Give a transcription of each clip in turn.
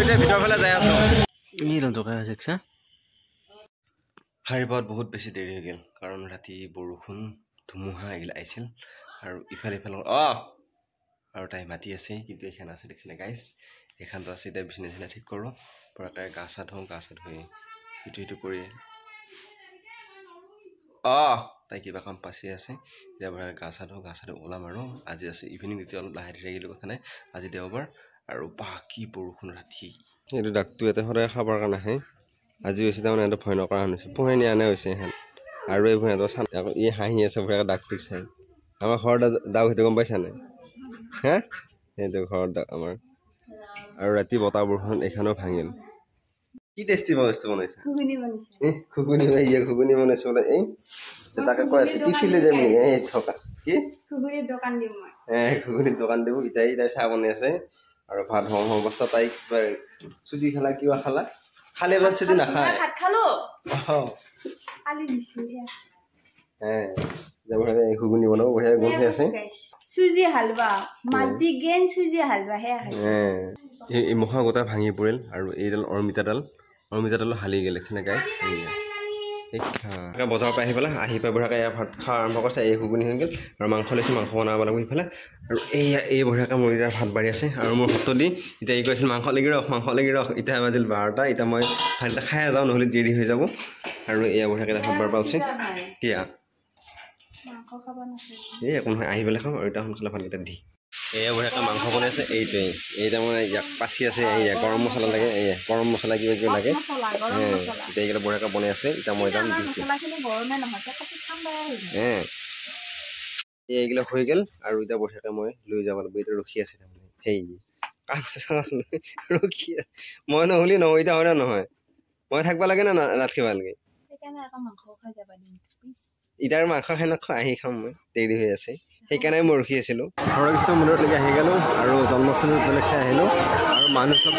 এতিয়া ভিতৰ ফালে যাই আছো এই ৰন্ধকা আছে হাৰিপাত বহুত বেছি দেৰি হৈ গ'ল কাৰণ ৰাতি বৰষুণ ধুমুহা এইগিলা আহিছিল আৰু ইফালে আৰু তাই মাতি আছে কিন্তু এইখান আছে দেখিছেনে গাইজ এইখানটো আছে এতিয়া বিচনা ঠিক কৰোঁ পৰাকৈ গা চা ধুই ইটো কৰি তাই কিবা কাম পাচি আছে এতিয়া পৰাকৈ গা চা ধুই ওলাম আৰু আজি আছে ইভিনিং এতিয়া অলপ লাহে ধীৰে গ'লে কথা নাই আজি দেওবাৰ আৰু বাকী বৰষুণ ৰাতি এইটো ডাকটো ইয়াতে সদায় খাবৰ কাৰণে আহে আজি হৈছে তাৰমানে এটা ভয় নকৰা হৈছে পোহে নিয়ানে হৈছে এখন আৰু এই ভূঞাটো চান আকৌ ই হাঁহি আছে ভূঞা ডাকটোক চাই আমাৰ ঘৰত দাও সেইটো গম পাইছা নাই হে সেইটো ঘৰত আমাৰ আৰু ৰাতি বতাহ বৰষুণ এইখানেও ভাঙিল কি টেষ্টি বস্তু বনাইছে ঘুগুনি বনাইছে বোলে এই তাকে কৈ আছে কি ফিলে যায় মানে এই থকা কি ঘুগুনিৰ দোকান দিব ইটাই চাহ বনাই আছে আৰু ভাত হওঁ অৱস্থা তাই কিবা চুজি খালা কিবা খালা খালে এবাৰ চুজি নাখায় ভাত খালো কালি দিছি ঘুগুনি বনাব বঢ়িয়া গুণ হৈ আছে চুজি হালৱা মাটি গেন চুজি হালৱা এই মহা গোটা ভাঙি পৰিল আৰু এইডাল অমিতাডাল হালি গেলেনে গাইজ বজাৰৰ পৰা আহি পাই বঢ়িয়াকৈ ভাত খোৱা আৰম্ভ কৰিছে এই ঘুগুনি হৈ গ'ল আৰু মাংস লৈছে মাংস বনাব লাগিব সিফালে আৰু এই বঢ়িয়াকৈ মুৰ্গীৰ ভাত বাঢ়ি আছে আৰু মোৰ হাতত দি এতিয়া এই কৈছিল মাংস লাগি ৰখ এতিয়া বাজিল 12টা এতিয়া মই ভাতকেইটা খাই যাওঁ নহ'লে দেৰি হৈ যাব আৰু এয়া বঢ়িয়াকৈ ভাত বাৰ পৰা উঠি কিয়া এই একো নহয় আহি পেলাই খাওঁ আৰু এতিয়া সোনকালে ভাতকেইটা দি এয়া বঢ়িয়াকৈ মাংস বনাইছে এইটোৱেই এইটা মানে ইয়াক পাচি আছে এয়া গৰম মছলা লাগে গৰম মছলা কিবা কিবি লাগে এতিয়া এইকেইটা বঢ়িয়াকৈ বনাই আছে এতিয়া মই যাম এইগিলা হৈ গ'ল আৰু এতিয়া বঢ়িয়াকৈ মই লৈ যাব লাগিব এতিয়া ৰখি আছে তাৰমানে সেই ৰখি আছে মই নহ'লে নহয় এতিয়া হয় নে নহয় মই থাকিব লাগে না ৰাখিব লাগে ইটাৰ মাংস খাই নাখাওঁ আহি খাম মই দেৰি হৈ আছে সেইকাৰণে মই ৰখি আছিলোঁ হৰকৃষ্ণ মন্দিৰলৈকে আহি গ'লোঁ আৰু জন্মাষ্টমীত খাই আহিলোঁ আৰু মানুহ চব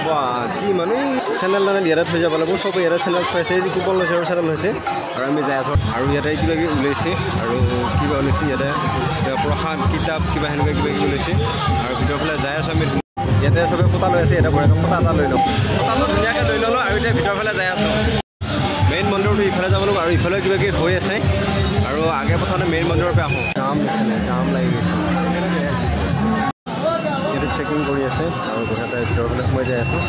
কি মানে চেনেল ইয়াতে থৈ যাব লাগিব চব ইয়াতে চেনেল থৈছে কুপন লৈছে আৰু চেনেল হৈছে আৰু আমি যাই আছোঁ আৰু ইয়াতে কিবা কিবি ওলাইছে আৰু কিবা ওলাইছে ইয়াতে প্ৰসাদ কিতাপ কিবা সেনেকুৱা কিবা কিবি ওলাইছে আৰু ভিতৰৰ ফালে যাই আছোঁ আমি ইয়াতে চবে কোটা লৈ আছে ইয়াতে বঢ়িয়াকৈ কোটা এটা লৈ লওঁ কোটাটো ধুনীয়াকৈ লৈ ল'লোঁ আৰু এতিয়া ভিতৰৰ ফালে যাই আছোঁ মেইন মন্দিৰটো ইফালে যাব লাগিব আৰু ইফালে কিবা কিবি হৈ আছে আৰু আগে প্ৰথমতে মেইন মন্দিৰৰ পৰা আহোঁ জাম লাগি গৈছে এইটো চেকিং কৰি আছে আৰু বঢ়িয়াকৈ ভিতৰৰ ফালে সোমাই যাই আছোঁ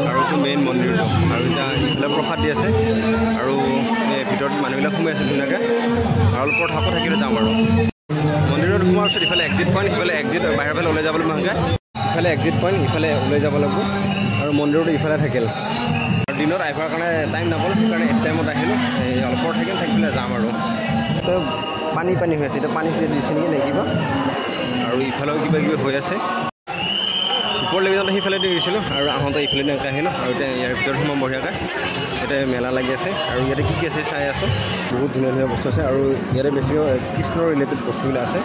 আৰু এইটো মেইন মন্দিৰটো আৰু এতিয়া ইফালে প্ৰসাদ দি আছে আৰু এই ভিতৰত মানুহবিলাক সোমাই আছে ধুনীয়াকৈ আৰু অলপ থাকো থাকিলে যাম আৰু মন্দিৰত সোমোৱাৰ পিছত ইফালে এক্সিট পইণ্ট সিফালে এক্সিট বাহিৰৰ ফালে ওলাই যাব লাগিব ভালকৈ ইফালে এক্সিট পইণ্ট ইফালে ওলাই যাব লাগিব আৰু মন্দিৰটো ইফালে থাকিল আৰু দিনত আহিবৰ কাৰণে টাইম নাপালোঁ সেইকাৰণে এক টাইমত আহিলোঁ এই অলপ থাকি পেলাই যাম আৰু তো পানী হৈ আছে এতিয়া পানী দিছে নেকি কিবা আৰু ইফালেও কিবা কিবি হৈ আছে ওপৰলৈকে যাওঁতে সিফালে দি গৈছিলোঁ আৰু আহোঁতে ইফালে এনেকৈ আহিলোঁ আৰু এতিয়া ইয়াৰ ভিতৰত সোমাম বঢ়িয়াকৈ এতিয়া মেলা লাগি আছে আৰু ইয়াতে কি আছে চাই আছোঁ বহুত ধুনীয়া বস্তু আছে আৰু ইয়াতে বেছিকৈ কৃষ্ণৰ ৰিলেটেড বস্তুবিলাক আছে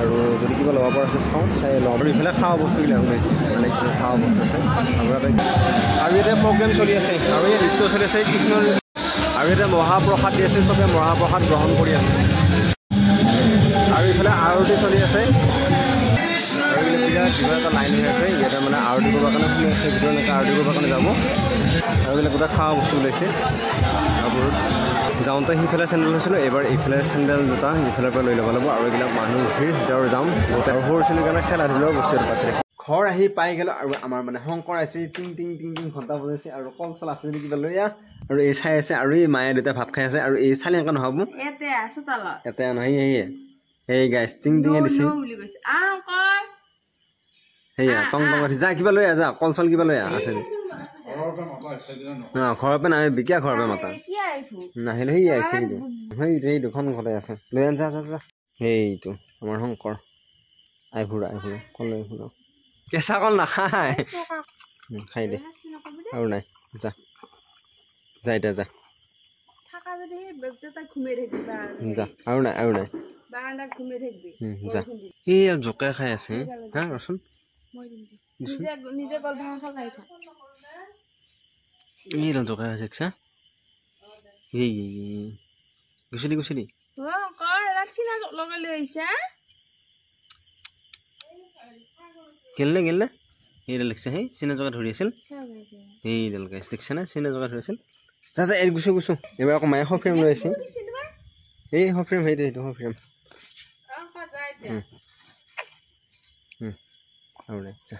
আৰু যদি কিবা ল'ব পৰা আছে চাওঁ চাই লওঁ আৰু ইফালে খোৱা বস্তুবিলাক ওলাইছে মানে খোৱা বস্তু আছে আৰু ইয়াতে প্ৰগ্ৰেম চলি আছে আৰু ইয়াত নৃত্য চলি আছে কৃষ্ণৰ আৰু এতিয়া মহাপ্ৰসাদ দি আছে চবে মহাপ্ৰসাদ গ্ৰহণ কৰি আছে আৰু ইফালে আৰতি চলি আছে আৰু এইবিলাক কিবা এটা লাইন হৈ আছে ইয়াতে মানে আৰতি কৰিবৰ কাৰণে শুনি আছে ভিতৰত এনেকৈ আৰতি কৰিবৰ কাৰণে যাব আৰু এইবিলাক গোটেই খোৱা বস্তু ওলাইছে আৰু যাওঁতে সিফালে চেণ্ডেল লৈছিলোঁ এইবাৰ ইফালে চেণ্ডেল দুটা ইফালৰ পৰা লৈ ল'ব লাগিব আৰু এইবিলাক মানুহ ভিৰ ভিতৰ যাম আৰু সৰু ছোৱালীৰ কাৰণে খেলা ধূলাও বস্তু এটা পাইছে ঘৰ আহি পাই গ'লোঁ আৰু আমাৰ মানে শংকৰ আছে টিং টিং ঘণ্টা বজাইছে আৰু কল চল আছে যদি কিবা লৈ আৰু এই চাই আছে আৰু এই মায়ে দেউতাই ভাত খাই আছে আৰু এই চালি এনেকৈ নহ'ব ইয়াতে নহয় সেই গাইছ টিং টিঙে দিছে সেয়া টং যা কিবা লৈ যা কল চল কিবা লৈ আছে ঘৰৰ পৰা নাহে বিকিয়া ঘৰৰ পৰা মাতা নাহিলে সি আহিছে কিন্তু সেই দুখন ঘৰতে আছে লৈ আন যা সেইটো আমাৰ শংকৰ আই ফুৰা কল লৈ ফুৰা কেঁচা কল নাখায় খাই দে আৰু নাই যা এতিয়া যা যা আৰু নাই যা সি জোকে খাই আছে হা ৰচোন এই জোকে খাইছে গুচলি গেলনে সেইডাল লিখছে সেই চিনা জেগা ধৰি আছিল সেইডাল গাইছ দেখিছে না চিনা জেগা ধৰি আছিল যা যা এই গুছো গুছো এবাৰ আকৌ মায়ে সফ্ৰেম লৈ আছে এই সফ্ৰেম সেইটো সফ্ৰেম আৰু যা